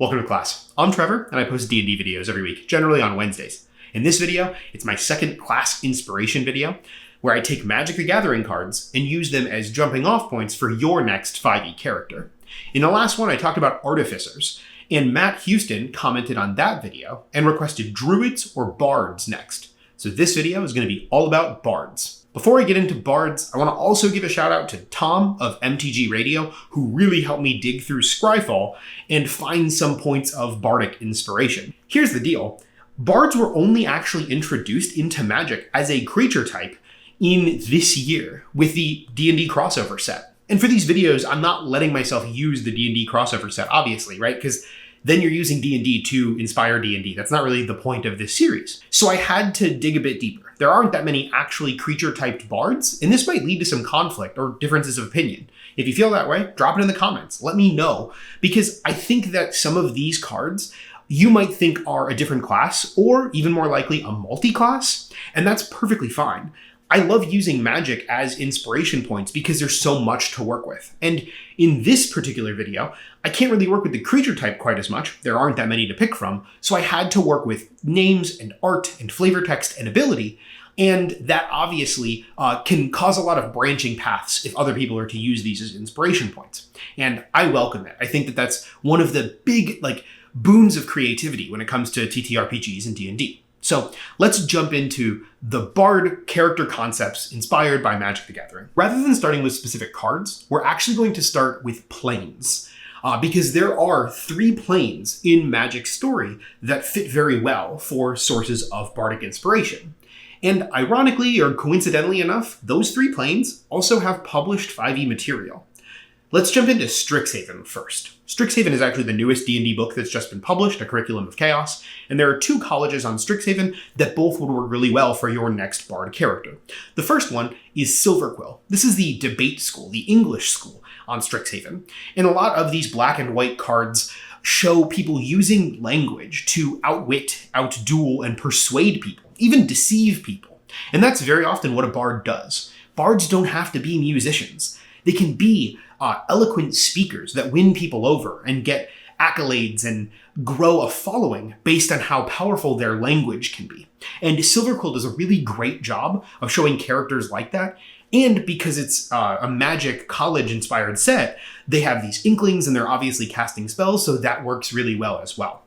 Welcome to class. I'm Trevor, and I post D&D videos every week, generally on Wednesdays. In this video, it's my second class inspiration video, where I take Magic the Gathering cards and use them as jumping off points for your next 5e character. In the last one, I talked about Artificers, and Matt Houston commented on that video and requested Druids or Bards next. So this video is going to be all about Bards. Before I get into Bards, I want to also give a shout out to Tom of MTG Radio, who really helped me dig through Scryfall and find some points of Bardic inspiration. Here's the deal. Bards were only actually introduced into Magic as a creature type in this year with the D&D crossover set. And for these videos, I'm not letting myself use the D&D crossover set, obviously, right? Because then you're using D&D to inspire D&D. That's not really the point of this series. So I had to dig a bit deeper. There aren't that many actually creature-typed bards, and this might lead to some conflict or differences of opinion. If you feel that way, drop it in the comments. Let me know, because I think that some of these cards you might think are a different class, or even more likely a multi-class, and that's perfectly fine. I love using magic as inspiration points because there's so much to work with. And in this particular video, I can't really work with the creature type quite as much. There aren't that many to pick from. So I had to work with names and art and flavor text and ability. And that obviously can cause a lot of branching paths if other people are to use these as inspiration points. And I welcome it. I think that that's one of the big boons of creativity when it comes to TTRPGs and D&D. So let's jump into the Bard character concepts inspired by Magic the Gathering. Rather than starting with specific cards, we're actually going to start with planes. Because there are 3 planes in Magic's story that fit very well for sources of Bardic inspiration. And ironically, or coincidentally enough, those 3 planes also have published 5e material. Let's jump into Strixhaven first. Strixhaven is actually the newest D&D book that's just been published, A Curriculum of Chaos, and there are 2 colleges on Strixhaven that both would work really well for your next Bard character. The first one is Silverquill. This is the debate school, the English school on Strixhaven. And a lot of these black and white cards show people using language to outwit, outduel, and persuade people, even deceive people. And that's very often what a bard does. Bards don't have to be musicians. They can be eloquent speakers that win people over and get accolades and grow a following based on how powerful their language can be. And Silverquill does a really great job of showing characters like that. And because it's a Magic college-inspired set, they have these inklings and they're obviously casting spells, so that works really well as well.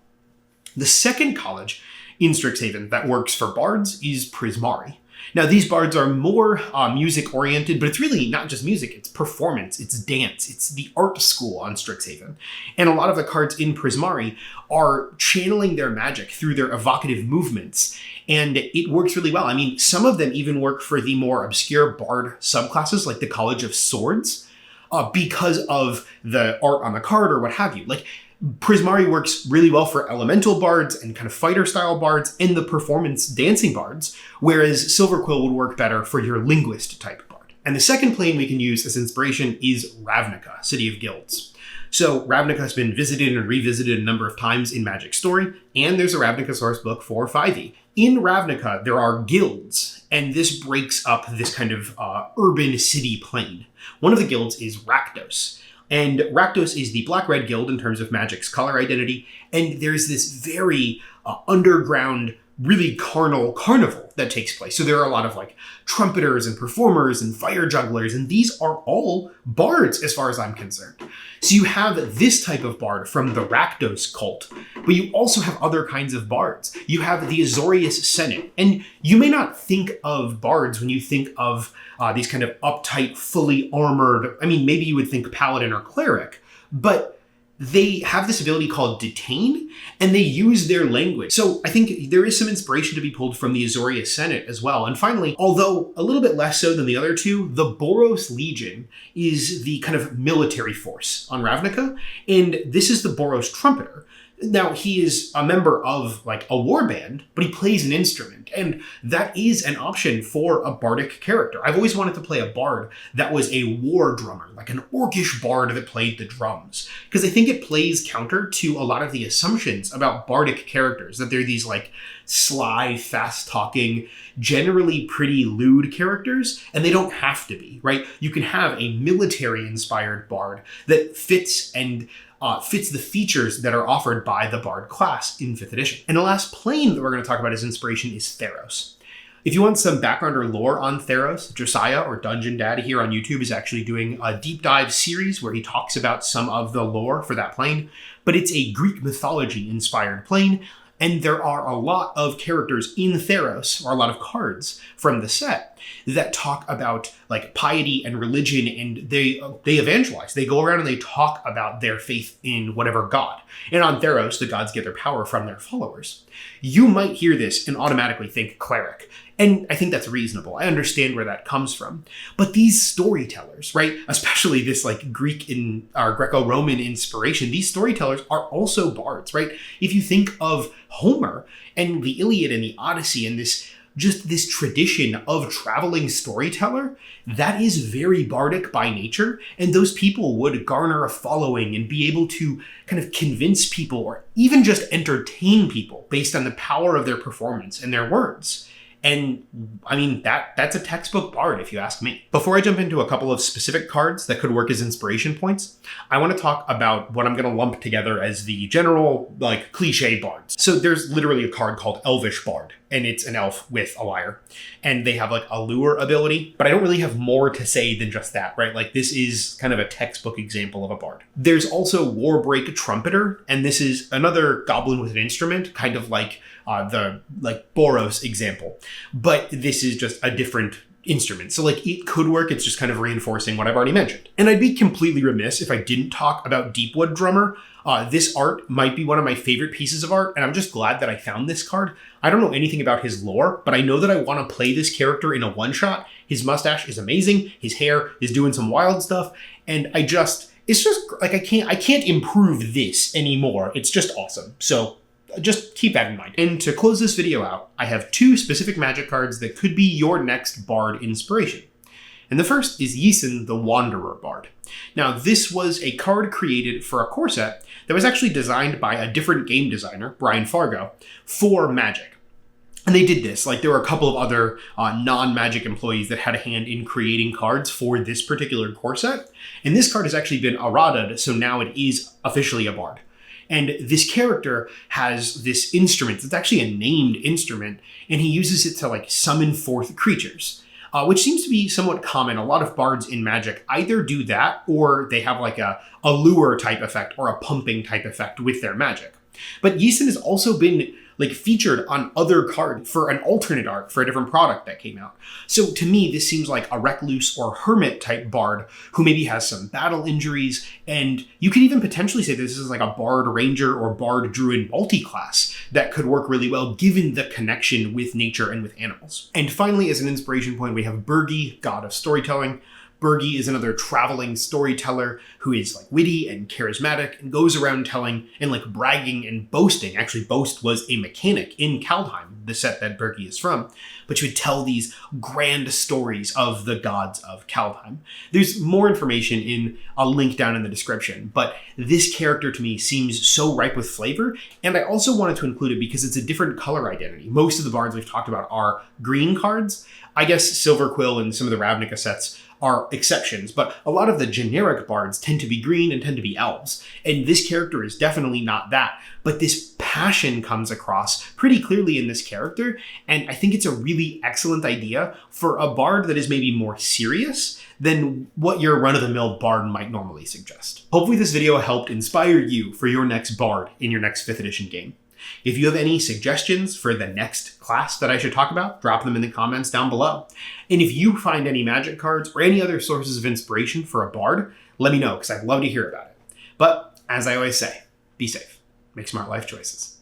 The second college in Strixhaven that works for bards is Prismari. Now, these bards are more music-oriented, but it's really not just music. It's performance, it's dance, it's the art school on Strixhaven. And a lot of the cards in Prismari are channeling their magic through their evocative movements, and it works really well. I mean, some of them even work for the more obscure bard subclasses, like the College of Swords, because of the art on the card or what have you. Prismari works really well for elemental bards and kind of fighter-style bards and the performance dancing bards, whereas Silverquill would work better for your linguist-type bard. And the second plane we can use as inspiration is Ravnica, City of Guilds. So Ravnica has been visited and revisited a number of times in Magic's story, and there's a Ravnica source book for 5e. In Ravnica, there are guilds, and this breaks up this kind of urban city plane. One of the guilds is Rakdos. And Rakdos is the Black-Red Guild in terms of Magic's color identity, and there's this very underground, really carnal carnival that takes place. So there are a lot of trumpeters and performers and fire jugglers, and these are all bards as far as I'm concerned. So you have this type of bard from the Rakdos cult, but you also have other kinds of bards. You have the Azorius Senate, and you may not think of bards when you think of these kind of uptight, fully armored, maybe you would think paladin or cleric, but they have this ability called Detain, and they use their language. So I think there is some inspiration to be pulled from the Azorius Senate as well. And finally, although a little bit less so than the other 2, the Boros Legion is the kind of military force on Ravnica, and this is the Boros Trumpeter. Now, he is a member of a war band, but he plays an instrument, and that is an option for a bardic character. I've always wanted to play a bard that was a war drummer, like an orcish bard that played the drums, because I think it plays counter to a lot of the assumptions about bardic characters, that they're these sly, fast-talking, generally pretty lewd characters, and they don't have to be, right? You can have a military-inspired bard that fits and fits the features that are offered by the Bard class in 5th edition. And the last plane that we're going to talk about as inspiration is Theros. If you want some background or lore on Theros, Josiah or Dungeon Dad here on YouTube is actually doing a deep dive series where he talks about some of the lore for that plane, but it's a Greek mythology inspired plane, and there are a lot of characters in Theros, or a lot of cards from the set, that talk about like piety and religion, and they evangelize. They go around and they talk about their faith in whatever god. And on Theros, the gods get their power from their followers. You might hear this and automatically think cleric. And I think that's reasonable. I understand where that comes from. But these storytellers, right, especially this like Greek or Greco-Roman inspiration, these storytellers are also bards, right? If you think of Homer and the Iliad and the Odyssey and this tradition of traveling storyteller, that is very bardic by nature, and those people would garner a following and be able to kind of convince people or even just entertain people based on the power of their performance and their words. And I mean, that's a textbook bard if you ask me. Before I jump into a couple of specific cards that could work as inspiration points, I want to talk about what I'm going to lump together as the general like cliche bards. So there's literally a card called Elvish Bard, and it's an elf with a lyre, and they have like a lure ability, but I don't really have more to say than just that, right? Like this is kind of a textbook example of a bard. There's also Warbreak Trumpeter, and this is another goblin with an instrument, kind of like the Boros example, but this is just a different instrument. So like it could work. It's just kind of reinforcing what I've already mentioned. And I'd be completely remiss if I didn't talk about Deepwood Drummer. This art might be one of my favorite pieces of art, and I'm just glad that I found this card. I don't know anything about his lore, but I know that I want to play this character in a one-shot. His mustache is amazing. His hair is doing some wild stuff, and it's just like I can't improve this anymore. It's just awesome. So just keep that in mind. And to close this video out, I have 2 specific magic cards that could be your next bard inspiration. And the first is Yisan the Wanderer Bard. Now, this was a card created for a core set that was actually designed by a different game designer, Brian Fargo, for Magic. And they did this. Like, there were a couple of other non-Magic employees that had a hand in creating cards for this particular core set. And this card has actually been errataed, so now it is officially a bard. And this character has this instrument. It's actually a named instrument, and he uses it to like summon forth creatures, which seems to be somewhat common. A lot of bards in Magic either do that, or they have like a lure type effect or a pumping type effect with their magic. But Yisan has also been like featured on other cards for an alternate art for a different product that came out. So to me, this seems like a recluse or hermit type bard who maybe has some battle injuries. And you could even potentially say this is like a bard ranger or bard druid multi-class that could work really well given the connection with nature and with animals. And finally, as an inspiration point, we have Birgi, god of storytelling. Birgi is another traveling storyteller who is like witty and charismatic and goes around telling and like bragging and boasting. Actually, Boast was a mechanic in Kaldheim, the set that Birgi is from, but she would tell these grand stories of the gods of Kaldheim. There's more information in a link down in the description, but this character to me seems so ripe with flavor, and I also wanted to include it because it's a different color identity. Most of the bards we've talked about are green cards. I guess Silverquill and some of the Ravnica sets are exceptions, but a lot of the generic bards tend to be green and tend to be elves. And this character is definitely not that, but this passion comes across pretty clearly in this character. And I think it's a really excellent idea for a bard that is maybe more serious than what your run-of-the-mill bard might normally suggest. Hopefully this video helped inspire you for your next bard in your next 5th edition game. If you have any suggestions for the next class that I should talk about, drop them in the comments down below. And if you find any magic cards or any other sources of inspiration for a bard, let me know because I'd love to hear about it. But as I always say, be safe, make smart life choices.